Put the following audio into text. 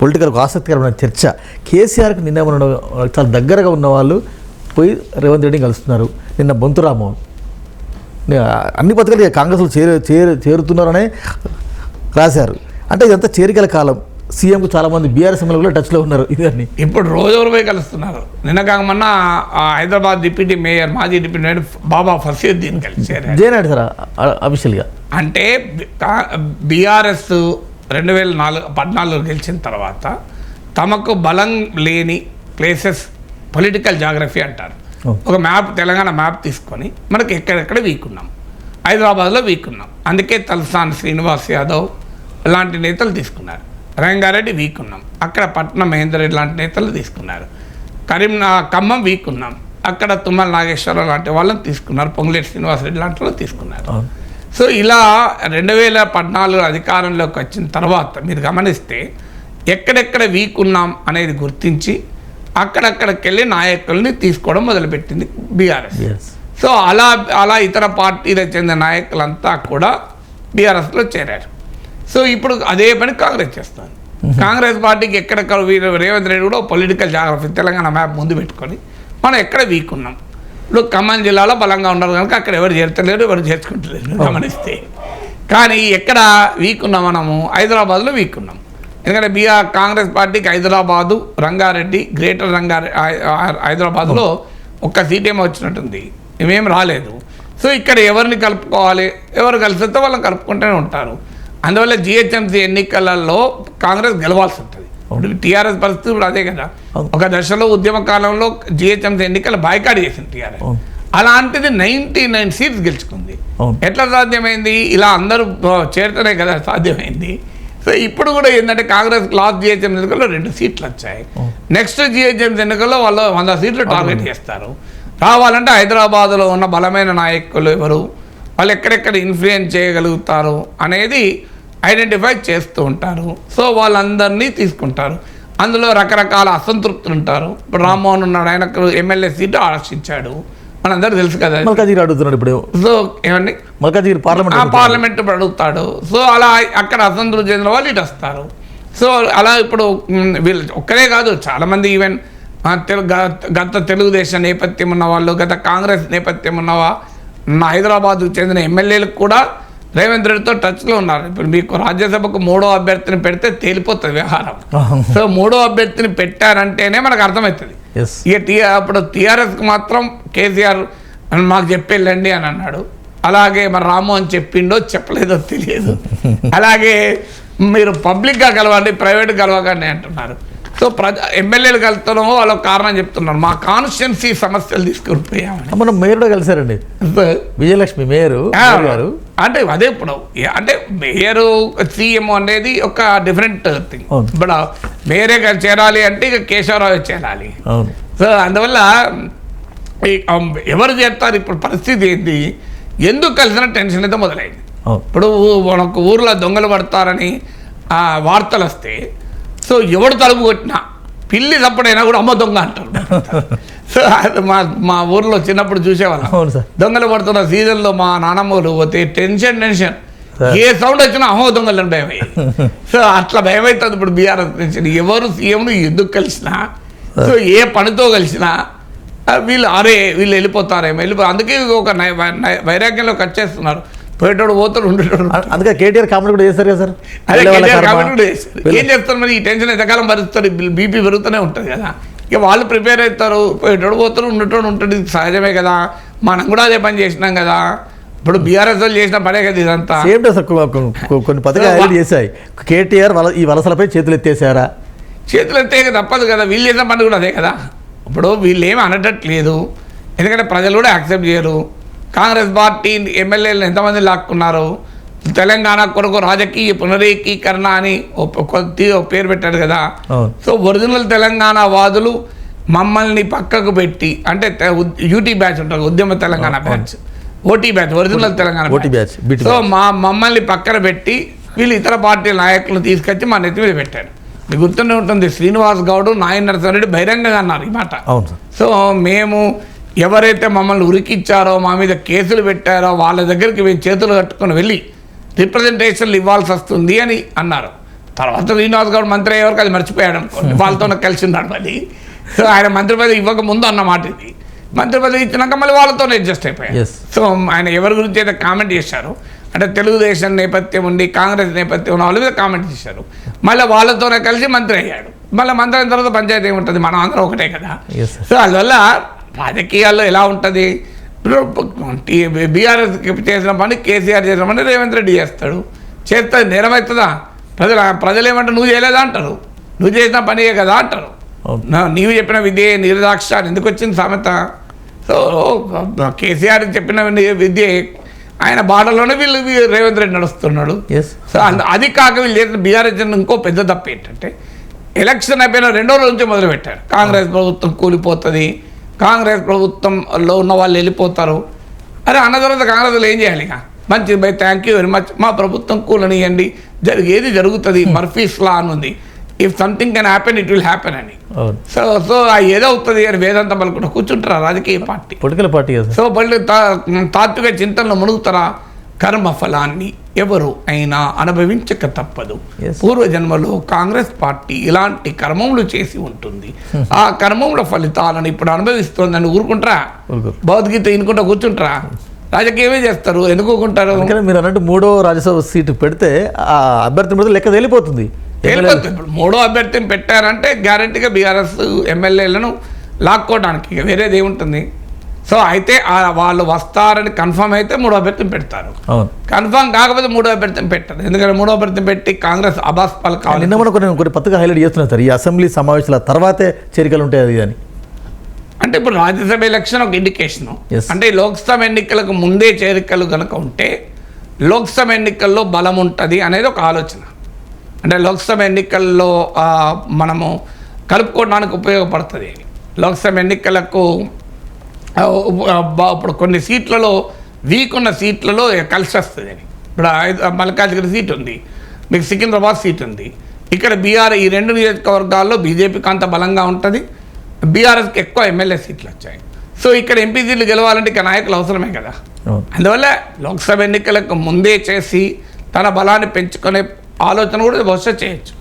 Political ఆసక్తికరమైన చర్చ. కేసీఆర్కి నిన్న మన చాలా దగ్గరగా ఉన్న వాళ్ళు పోయి రేవంత్ రెడ్డిని కలుస్తున్నారు. నిన్న బొంతు రామ్మోహన్ అన్ని పథకాలు కాంగ్రెస్లో చేరుతున్నారనే రాశారు. అంటే ఇదంతా చేరికల కాలం. సీఎంకు చాలామంది బీఆర్ఎస్ ఎమ్మెల్యేలు కూడా టచ్లో ఉన్నారు. ఇవన్నీ ఇప్పుడు రోజు పోయి కలుస్తున్నారు. నిన్న కాకమన్నా హైదరాబాద్ డిప్యూటీ మేయర్, మాజీ డిప్యూటీ మేయర్ బాబా ఫసీద్దీన్ కలిసారు. జయనాడు సార్ అఫీషియల్గా. అంటే బీఆర్ఎస్ 2014 గెలిచిన తర్వాత తమకు బలం లేని ప్లేసెస్ పొలిటికల్ జాగ్రఫీ అంటారు. ఒక మ్యాప్, తెలంగాణ మ్యాప్ తీసుకొని మనకి ఎక్కడెక్కడ వీక్ ఉన్నాం. హైదరాబాద్లో వీక్ ఉన్నాం. అందుకే తలసాని శ్రీనివాస్ యాదవ్ లాంటి నేతలు తీసుకున్నారు. రంగారెడ్డి వీక్ ఉన్నాం, అక్కడ పట్నం మహేందర్ రెడ్డి లాంటి నేతలు తీసుకున్నారు. ఖమ్మం వీక్ ఉన్నాం, అక్కడ తుమ్మల నాగేశ్వరరావు లాంటి వాళ్ళని తీసుకున్నారు. పొంగులేటి శ్రీనివాసరెడ్డి లాంటి వాళ్ళు తీసుకున్నారు. సో ఇలా 2014 అధికారంలోకి వచ్చిన తర్వాత మీరు గమనిస్తే ఎక్కడెక్కడ వీక్ ఉన్నాం అనేది గుర్తించి అక్కడక్కడికి వెళ్ళి నాయకుల్ని తీసుకోవడం మొదలుపెట్టింది బీఆర్ఎస్. సో అలా ఇతర పార్టీలకు చెందిన నాయకులంతా కూడా బీఆర్ఎస్లో చేరారు. సో ఇప్పుడు అదే పని కాంగ్రెస్ చేస్తారు. కాంగ్రెస్ పార్టీకి ఎక్కడెక్కడ రేవంత్ రెడ్డి కూడా పొలిటికల్ జాగ్రఫీ తెలంగాణ మ్యాప్ ముందు పెట్టుకొని మనం ఎక్కడ వీక్ ఉన్నాం. ఇప్పుడు ఖమ్మం జిల్లాలో బలంగా ఉన్నారు కనుక అక్కడ ఎవరు చేర్చలేరు, ఎవరు చేర్చుకుంటలేరు గమనిస్తే. కానీ ఎక్కడ వీక్ ఉన్నాం, మనము హైదరాబాద్లో వీక్ ఉన్నాం. ఎందుకంటే కాంగ్రెస్ పార్టీకి హైదరాబాదు, రంగారెడ్డి, గ్రేటర్ హైదరాబాద్లో ఒక్క సీట్ ఏమో వచ్చినట్టుంది, ఏమేం రాలేదు. సో ఇక్కడ ఎవరిని కలుపుకోవాలి, ఎవరు కలిసితే వాళ్ళని కలుపుకుంటూనే ఉంటారు. అందువల్ల జిహెచ్ఎంసీ ఎన్నికలలో కాంగ్రెస్ గెలవాల్సి ఉంటుంది. ఇప్పుడు టీఆర్ఎస్ పరిస్థితి ఇప్పుడు అదే కదా. ఒక దశలో ఉద్యమ కాలంలో జిహెచ్ఎంసీ ఎన్నికలు బాయ్కాట్ చేసింది టీఆర్ఎస్. అలాంటిది 99 సీట్స్ గెలుచుకుంది. ఎట్లా సాధ్యమైంది? ఇలా అందరూ చేరితేనే కదా సాధ్యమైంది. సో ఇప్పుడు కూడా ఏంటంటే కాంగ్రెస్ లాస్ట్ జిహెచ్ఎంసీ ఎన్నికల్లో 2 సీట్లు వచ్చాయి. నెక్స్ట్ జిహెచ్ఎంసీ ఎన్నికల్లో వాళ్ళు 100 సీట్లు టార్గెట్ చేస్తారు. రావాలంటే హైదరాబాద్లో ఉన్న బలమైన నాయకులు ఎవరు, వాళ్ళు ఎక్కడెక్కడ ఇన్ఫ్లుయెన్స్ చేయగలుగుతారు అనేది ఐడెంటిఫై చేస్తూ ఉంటారు. సో వాళ్ళందరినీ తీసుకుంటారు. అందులో రకరకాల అసంతృప్తులు ఉంటారు. ఇప్పుడు రామ్మోహన్ ఉన్నాడు, ఆయనకు ఎమ్మెల్యే సీటు ఆశించాడు, మనందరూ తెలుసు కదా. మల్కాజిగిరి అడుగుతున్నాడు ఇప్పుడు. సో ఏమండి, మల్కాజిగిరి పార్లమెంట్ ఇప్పుడు అడుగుతాడు. సో అలా అక్కడ అసంతృప్తి చెందిన వాళ్ళు ఇటు వస్తారు. సో అలా ఇప్పుడు వీళ్ళు ఒక్కరే కాదు, చాలామంది ఈవెన్ గత తెలుగుదేశం నేపథ్యం ఉన్న వాళ్ళు, గత కాంగ్రెస్ నేపథ్యం ఉన్నవా హైదరాబాద్కు చెందిన ఎమ్మెల్యేలకు కూడా రేవంత్ రెడ్డితో టచ్లో ఉన్నారు. ఇప్పుడు మీకు రాజ్యసభకు 3వ అభ్యర్థిని పెడితే తేలిపోతుంది వ్యవహారం. సో 3వ అభ్యర్థిని పెట్టారంటేనే మనకు అర్థమవుతుంది. ఇక అప్పుడు టీఆర్ఎస్కి మాత్రం కేసీఆర్ మాకు చెప్పేళ్ళండి అని అన్నాడు. అలాగే మరి రామ్మోహన్ చెప్పిండో చెప్పలేదో తెలియదు. అలాగే మీరు పబ్లిక్గా కలవండి, ప్రైవేట్ కలవకండి అంటున్నారు. సో ఎమ్మెల్యేలు కలుస్తానో వాళ్ళకి కారణం చెప్తున్నారు, మా కాన్స్టిట్యున్సీ సమస్యలు తీసుకుని పోయామని. మనం మేయర్ కలిసారండి, విజయలక్ష్మి మేయర్ గారు. అంటే అదే ఇప్పుడు అంటే మేయర్ సీఎం అనేది ఒక డిఫరెంట్ థింగ్. ఇప్పుడు మేయరే చేరాలి అంటే ఇక కేశవరావు చేరాలి. సో అందువల్ల ఎవరు చేస్తారు? ఇప్పుడు పరిస్థితి ఏంటి, ఎందుకు కలిసిన టెన్షన్ అయితే మొదలైంది. ఇప్పుడు మనకు ఊర్లో దొంగలు పడతారని వార్తలు వస్తే, సో ఎవడు తలుపు కొట్టినా పిల్లి తప్పడైనా కూడా అమ్మ దొంగ అంటారు. సో మా ఊర్లో చిన్నప్పుడు చూసేవాళ్ళం, దొంగలు పడుతున్న సీజన్లో మా నానమ్మలు పోతే టెన్షన్ ఏ సౌండ్ వచ్చినా అమ్మో దొంగలని భయం అయ్యేది. సో అట్లా భయం అవుతుంది ఇప్పుడు బీఆర్ఎస్ టెన్షన్. ఎవరు సీఎంను ఎందుకు కలిసినా, సో ఏ పనితో కలిసినా వీళ్ళు వెళ్ళిపోతారేమో అందుకే ఒక వైరాగ్యంలో కట్ చేస్తున్నారు. పోయేటోడు పోతాడు, ఉండేటోడు. అందుకే కేటీఆర్ కామెంట్ కూడా చేస్తారు కదా సార్. ఏం చేస్తారు మరి, ఈ టెన్షన్ ఎంతకాలం భరిస్తారు, బీపీ పెరుగుతూనే ఉంటుంది కదా. ఇక వాళ్ళు ప్రిపేర్ అవుతారు, పోయేటోడు పోతారు, ఉండేటోడు ఉంటుంది, సహజమే కదా. మనం కూడా అదే పని చేసినాం కదా. ఇప్పుడు బీఆర్ఎస్ వాళ్ళు చేసిన పనే కదా ఇదంతా. సేమ్ సార్ కొన్ని పథకాలు చేశాయి. కేటీఆర్ ఈ వలసలపై చేతులు ఎత్తేసారా? చేతులు ఎత్తే తప్పదు కదా, వీళ్ళు చేసిన పని కూడా అదే కదా. ఇప్పుడు వీళ్ళు ఏమి అనటట్లేదు, ఎందుకంటే ప్రజలు కూడా యాక్సెప్ట్ చేయరు. కాంగ్రెస్ పార్టీ ఎమ్మెల్యేలు ఎంతమంది లాక్కున్నారు. తెలంగాణ కొరకు రాజకీయ పునరేకీకరణ అని పేరు పెట్టాడు కదా. సో ఒరిజినల్ తెలంగాణ వాదులు మమ్మల్ని పక్కకు పెట్టి, అంటే యూటీ బ్యాచ్ ఉంటుంది, ఉద్యమ Telangana batch, OT batch, original Telangana batch. So మమ్మల్ని పక్కన పెట్టి వీళ్ళు ఇతర పార్టీల నాయకులను తీసుకొచ్చి మా నెత్తి మీద పెట్టారు. మీకు గుర్తుండే ఉంటుంది, శ్రీనివాస్ గౌడ్, నాయన నరసింహారెడ్డి బహిరంగంగా అన్నారు ఈ మాట. సో మేము ఎవరైతే మమ్మల్ని ఉరికిచ్చారో, మా మీద కేసులు పెట్టారో వాళ్ళ దగ్గరికి మేము చేతులు కట్టుకొని వెళ్ళి రిప్రజెంటేషన్లు ఇవ్వాల్సి వస్తుంది అని అన్నారు. తర్వాత శ్రీనివాస్ గౌడ్ మంత్రి అయ్యే వరకు అది మర్చిపోయాడు అనుకోండి, వాళ్ళతో కలిసి ఉన్నాడు మళ్ళీ. సో ఆయన మంత్రి పదవి ఇవ్వక ముందు అన్నమాట ఇది. మంత్రి పదవి ఇచ్చినాక మళ్ళీ వాళ్ళతోనే అడ్జస్ట్ అయిపోయాడు. Yes. సో ఆయన ఎవరి గురించి అయితే కామెంట్ చేశారు అంటే తెలుగుదేశం నేపథ్యం ఉండి కాంగ్రెస్ నేపథ్యం ఉన్న వాళ్ళ మీద కామెంట్ చేశారు, మళ్ళీ వాళ్ళతోనే కలిసి మంత్రి అయ్యాడు. మళ్ళీ మంత్రి అయిన తర్వాత పంచాయతీ ఏముంటుంది, మనం అందరం ఒకటే కదా. Yes, sir. సో అందువల్ల రాజకీయాల్లో ఎలా ఉంటుంది, బీఆర్ఎస్ చేసిన పని కేసీఆర్ చేసిన పని రేవంత్ రెడ్డి చేస్తాడు, చేస్తే నేరమవుతుందా? ప్రజలు ఏమంటారు, నువ్వు చేయలేదా అంటారు, నువ్వు చేసిన పనియే కదా అంటారు. నీవు చెప్పిన విద్య నిర్దాక్ష ఎందుకు వచ్చింది సామెత. సో కేసీఆర్ చెప్పిన విద్య ఆయన బాటలోనే వీళ్ళు రేవంత్ రెడ్డి నడుస్తున్నాడు. సో అది కాక వీళ్ళు చేసిన బీఆర్ఎస్ ఇంకో పెద్ద తప్పు ఏంటంటే ఎలక్షన్ అయిపోయిన 2వ రోజు నుంచి మొదలుపెట్టారు, కాంగ్రెస్ ప్రభుత్వం కూలిపోతుంది, కాంగ్రెస్ ప్రభుత్వంలో ఉన్న వాళ్ళు వెళ్ళిపోతారు. అరే అన్న తర్వాత కాంగ్రెస్లో ఏం చేయాలి, ఇక మంచిది bye thank you very much, మా ప్రభుత్వం కూలనియండి, ఏది జరుగుతుంది, మర్ఫీస్ లా అని ఉంది, if something can happen it will happen అని. సో సో ఏదవుతుంది అని వేదాంతం పలుకుంటా కూర్చుంటారా రాజకీయ పార్టీ, పొలిటికల్ పార్టీ. సో తాత్విక చింతనలో మునుగుతారా? కర్మ ఫలాన్ని ఎవరు అయినా అనుభవించక తప్పదు. పూర్వజన్మలో కాంగ్రెస్ పార్టీ ఇలాంటి కర్మములు చేసి ఉంటుంది, ఆ కర్మముల ఫలితాలను ఇప్పుడు అనుభవిస్తోందని ఊరుకుంటారా? భగవద్గీత ఇనుకుంటా కూర్చుంటారా? రాజకీయమే చేస్తారు, ఎందుకు ఊరుకుంటారు? మీరు అన్నట్టు 3వ రాజ్యసభ సీటు పెడితే ఆ అభ్యర్థి మీద లెక్క తేలిపోతుంది. ఇప్పుడు 3వ అభ్యర్థిని పెట్టారంటే గ్యారంటీగా బీఆర్ఎస్ ఎమ్మెల్యేలను లాక్కోవడానికి, ఇక వేరేది ఏముంటుంది. సో అయితే వాళ్ళు వస్తారని కన్ఫర్మ్ అయితే 3వ అభ్యర్థిని పెడతారు, కన్ఫర్మ్ కాకపోతే 3వ అభ్యర్థిని పెట్టారు. ఎందుకంటే 3వ అభ్యర్థిని పెట్టి కాంగ్రెస్ అబాస్ పలకాలి. నిన్న కూడా కొన్ని పత్రిక హైలైట్ చేస్తున్నారు సార్, ఈ అసెంబ్లీ సమావేశాల తర్వాతే చేరికలు ఉంటాయి అది అని. అంటే ఇప్పుడు రాజ్యసభ ఎలక్షన్ ఒక ఇండికేషన్. అంటే లోక్సభ ఎన్నికలకు ముందే చేరికలు కనుక ఉంటే లోక్సభ ఎన్నికల్లో బలం ఉంటుంది అనేది ఒక ఆలోచన. అంటే లోక్సభ ఎన్నికల్లో మనము కలుపుకోవడానికి ఉపయోగపడుతుంది. లోక్సభ ఎన్నికలకు ఇప్పుడు కొన్ని సీట్లలో వీక్ ఉన్న సీట్లలో కలిసి వస్తుంది అని. ఇప్పుడు మల్కాజ్గిరి సీట్ ఉంది, మీకు సికింద్రాబాద్ సీట్ ఉంది, ఇక్కడ ఈ 2 నియోజకవర్గాల్లో బీజేపీకి అంత బలంగా ఉంటుంది, బీఆర్ఎస్కి ఎక్కువ ఎమ్మెల్యే సీట్లు వచ్చాయి. సో ఇక్కడ ఎంపీ సీట్లు గెలవాలంటే ఇక నాయకులు అవసరమే కదా. అందువల్ల లోక్సభ ఎన్నికలకు ముందే చేసి తన బలాన్ని పెంచుకునే ఆలోచన కూడా బహుశా చేయొచ్చు.